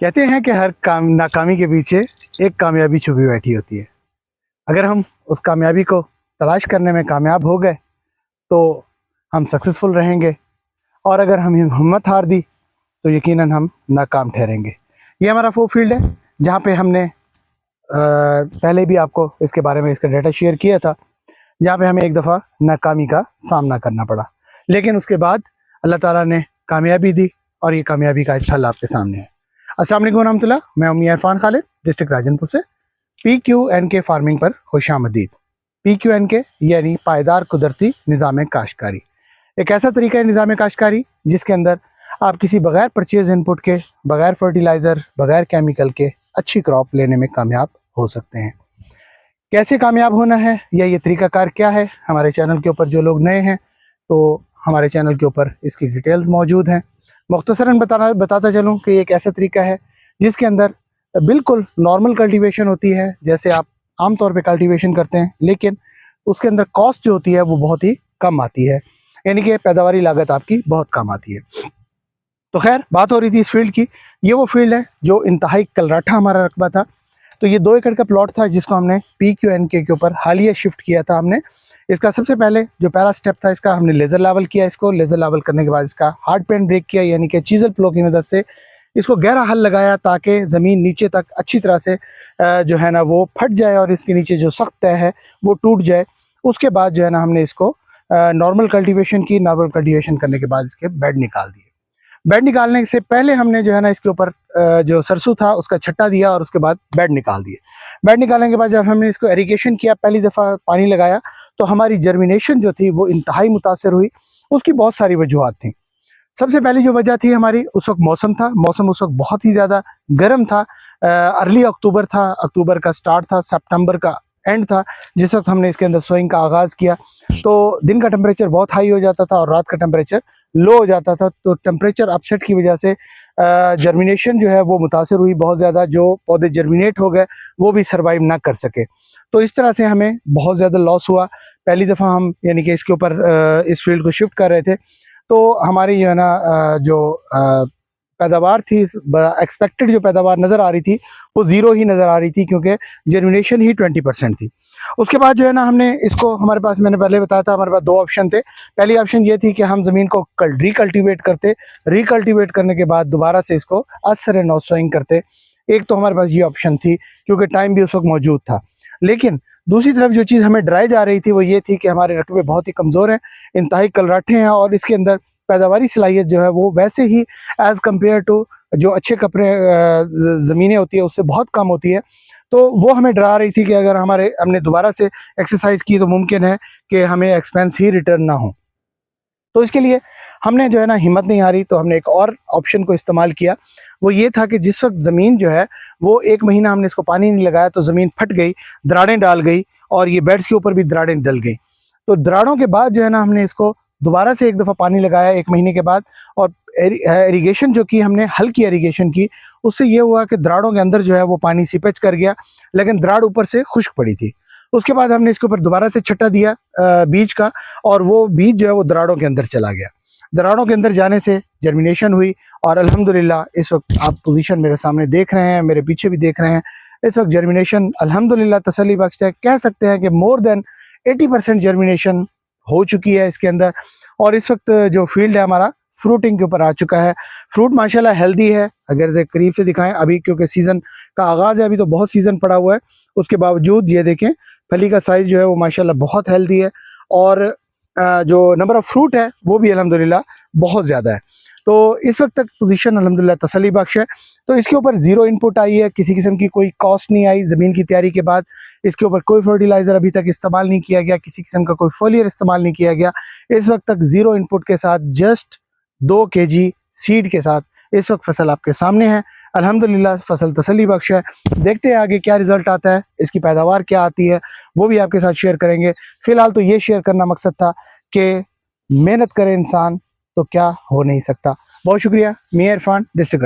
कहते हैं कि हर काम नाकामी के पीछे एक कामयाबी छुपी बैठी होती है। अगर हम उस कामयाबी को तलाश करने में कामयाब हो गए तो हम सक्सेसफुल रहेंगे, और अगर हम हिम्मत हार दी तो यकीनन हम नाकाम ठहरेंगे। ये हमारा वो फील्ड है जहाँ पे हमने पहले भी आपको इसके बारे में इसका डाटा शेयर किया था, जहाँ पे हमें एक दफ़ा नाकामी का सामना करना पड़ा, लेकिन उसके बाद अल्लाह ताला ने कामयाबी दी और ये कामयाबी का फल आपके सामने है। अस्सलाम वालेकुम रहमतुल्लाह, मैं मियां इरफान खालिद, डिस्ट्रिक्ट राजनपुर से। PQNK फार्मिंग पर खुशामदीद। PQNK यानी पायदार कुदरती निज़ाम काश्तकारी। एक ऐसा तरीका है निज़ाम काश्तकारी जिसके अंदर आप किसी बगैर परचेज इनपुट के, बगैर फर्टिलाइज़र, बगैर केमिकल के अच्छी क्रॉप लेने में कामयाब हो सकते हैं। कैसे कामयाब होना है या ये तरीकाकार क्या है, हमारे चैनल के ऊपर जो लोग नए हैं तो हमारे चैनल के ऊपर इसकी डिटेल्स मौजूद हैं। मुख्तसरन बताता चलूँ कि एक ऐसा तरीका है जिसके अंदर बिल्कुल नॉर्मल कल्टीवेशन होती है, जैसे आप आम तौर पे कल्टीवेशन करते हैं, लेकिन उसके अंदर कॉस्ट जो होती है वो बहुत ही कम आती है, यानी कि पैदावारी लागत आपकी बहुत कम आती है। तो खैर, बात हो रही थी इस फील्ड की। ये वो फील्ड है जो इंतहाई कलराठा हमारा रकबा था। तो ये 2 एकड़ का प्लॉट था जिसको हमने PQNK के ऊपर हालिया शिफ्ट किया था। हमने इसका सबसे पहले जो पहला स्टेप था, इसका हमने लेज़र लेवल किया। इसको लेज़र लेवल करने के बाद इसका हार्ड पेंट ब्रेक किया, यानी कि चीज़ल प्लो की मदद से इसको गहरा हल लगाया ताकि ज़मीन नीचे तक अच्छी तरह से जो है ना वो फट जाए और इसके नीचे जो सख्त तय है वो टूट जाए। उसके बाद जो है ना हमने इसको नॉर्मल कल्टीवेशन की। नॉर्मल कल्टीवेशन करने के बाद इसके बेड निकाल दिए। बेड निकालने से पहले हमने जो है ना इसके ऊपर जो सरसों था उसका छट्टा दिया और उसके बाद बेड निकाल दिए। बेड निकालने के बाद जब हमने इसको इरिगेशन किया, पहली दफ़ा पानी लगाया, तो हमारी जर्मिनेशन जो थी वो इंतहाई मुतासर हुई। उसकी बहुत सारी वजूहत थी। सबसे पहली जो वजह थी हमारी, उस वक्त मौसम था। मौसम उस वक्त बहुत ही ज़्यादा गर्म था। अर्ली अक्टूबर था, अक्टूबर का स्टार्ट था, सितंबर का एंड था जिस वक्त हमने इसके अंदर सोइंग का आगाज़ किया। तो दिन का टेम्परेचर बहुत हाई हो जाता था और रात का टेम्परेचर लो हो जाता था। तो टेम्परेचर अपसेट की वजह से जर्मिनेशन जो है वो मुतासर हुई बहुत ज़्यादा। जो पौधे जर्मिनेट हो गए वो भी सर्वाइव ना कर सके। तो इस तरह से हमें बहुत ज़्यादा लॉस हुआ। पहली दफ़ा हम यानी कि इसके ऊपर इस फील्ड को शिफ्ट कर रहे थे, तो हमारी जो है ना जो पैदावार थी, एक्सपेक्टेड जो पैदावार नज़र आ रही थी वो ज़ीरो ही नज़र आ रही थी, क्योंकि जर्मिनेशन ही 20% थी। उसके बाद जो है ना हमने इसको, हमारे पास, मैंने पहले बताया था, हमारे पास 2 ऑप्शन थे। पहली ऑप्शन ये थी कि हम ज़मीन को रिकल्टिवेट करते। रिकल्टिवेट करने के बाद दोबारा से इसको असर नौ सोइंग करते। एक तो हमारे पास ये ऑप्शन थी क्योंकि टाइम भी उस वक्त मौजूद था। लेकिन दूसरी तरफ जो चीज़ हमें डराई जा रही थी वो ये थी कि हमारे रकबे बहुत ही कमज़ोर हैं, इंतहाई कलराठे हैं, और इसके अंदर पैदावारी सलाहियत जो है वो वैसे ही एज़ कम्पेयर टू जो अच्छे कपड़े ज़मीनें होती है उससे बहुत कम होती है। तो वो हमें डरा रही थी कि अगर हमने दोबारा से एक्सरसाइज की तो मुमकिन है कि हमें एक्सपेंस ही रिटर्न ना हो। तो इसके लिए हमने जो है ना हिम्मत नहीं हारी, तो हमने एक और ऑप्शन को इस्तेमाल किया। वो ये था कि जिस वक्त ज़मीन जो है वो 1 महीना हमने इसको पानी नहीं लगाया तो ज़मीन फट गई, दरारें डाल गई, और ये बेड्स के ऊपर भी दरारें डल गई। तो दरारों के बाद जो है ना हमने इसको दोबारा से एक दफ़ा पानी लगाया 1 महीने के बाद, और इरिगेशन जो की हमने हल्की इरिगेशन की, उससे ये हुआ कि दरारों के अंदर जो है वो पानी सीपेज कर गया, लेकिन दरार ऊपर से खुश्क पड़ी थी। उसके बाद हमने इसके ऊपर दोबारा से छट्टा दिया बीज का, और वो बीज जो है वो दरारों के अंदर चला गया। दरारों के अंदर जाने से जर्मिनेशन हुई, और अल्हम्दुलिल्लाह इस वक्त आप पोजीशन मेरे सामने देख रहे हैं, मेरे पीछे भी देख रहे हैं। इस वक्त जर्मिनेशन अल्हम्दुलिल्लाह तसल्ली बख्श है। कह सकते हैं कि मोर देन 80% जर्मिनेशन हो चुकी है इसके अंदर। और इस वक्त जो फील्ड है हमारा फ्रूटिंग के ऊपर आ चुका है। फ्रूट माशाल्लाह हेल्दी है। अगर से करीब से दिखाएं, अभी क्योंकि सीज़न का आगाज़ है, अभी तो बहुत सीज़न पड़ा हुआ है, उसके बावजूद ये देखें फली का साइज़ जो है वो माशाल्लाह बहुत हेल्दी है, और जो नंबर ऑफ़ फ्रूट है वो भी अल्हम्दुलिल्लाह बहुत ज़्यादा है। तो इस वक्त तक पोजीशन अल्हम्दुलिल्लाह तसल्ली बख्श है। तो इसके ऊपर ज़ीरो इनपुट आई है, किसी किस्म की कोई कॉस्ट नहीं आई। ज़मीन की तैयारी के बाद इसके ऊपर कोई फर्टिलाइज़र अभी तक इस्तेमाल नहीं किया गया, किसी किस्म का कोई फोलियर इस्तेमाल नहीं किया गया। इस वक्त तक ज़ीरो इनपुट के साथ जस्ट 2 kg सीड के साथ इस वक्त फसल आपके सामने है। अल्हम्दुलिल्लाह फसल तसल्ली बख्श है। देखते हैं आगे क्या रिज़ल्ट आता है, इसकी पैदावार क्या आती है, वो भी आपके साथ शेयर करेंगे। फ़िलहाल तो ये शेयर करना मकसद था कि मेहनत करे इंसान तो क्या हो नहीं सकता। बहुत शुक्रिया। मियां इरफान, डिस्ट्रिक्ट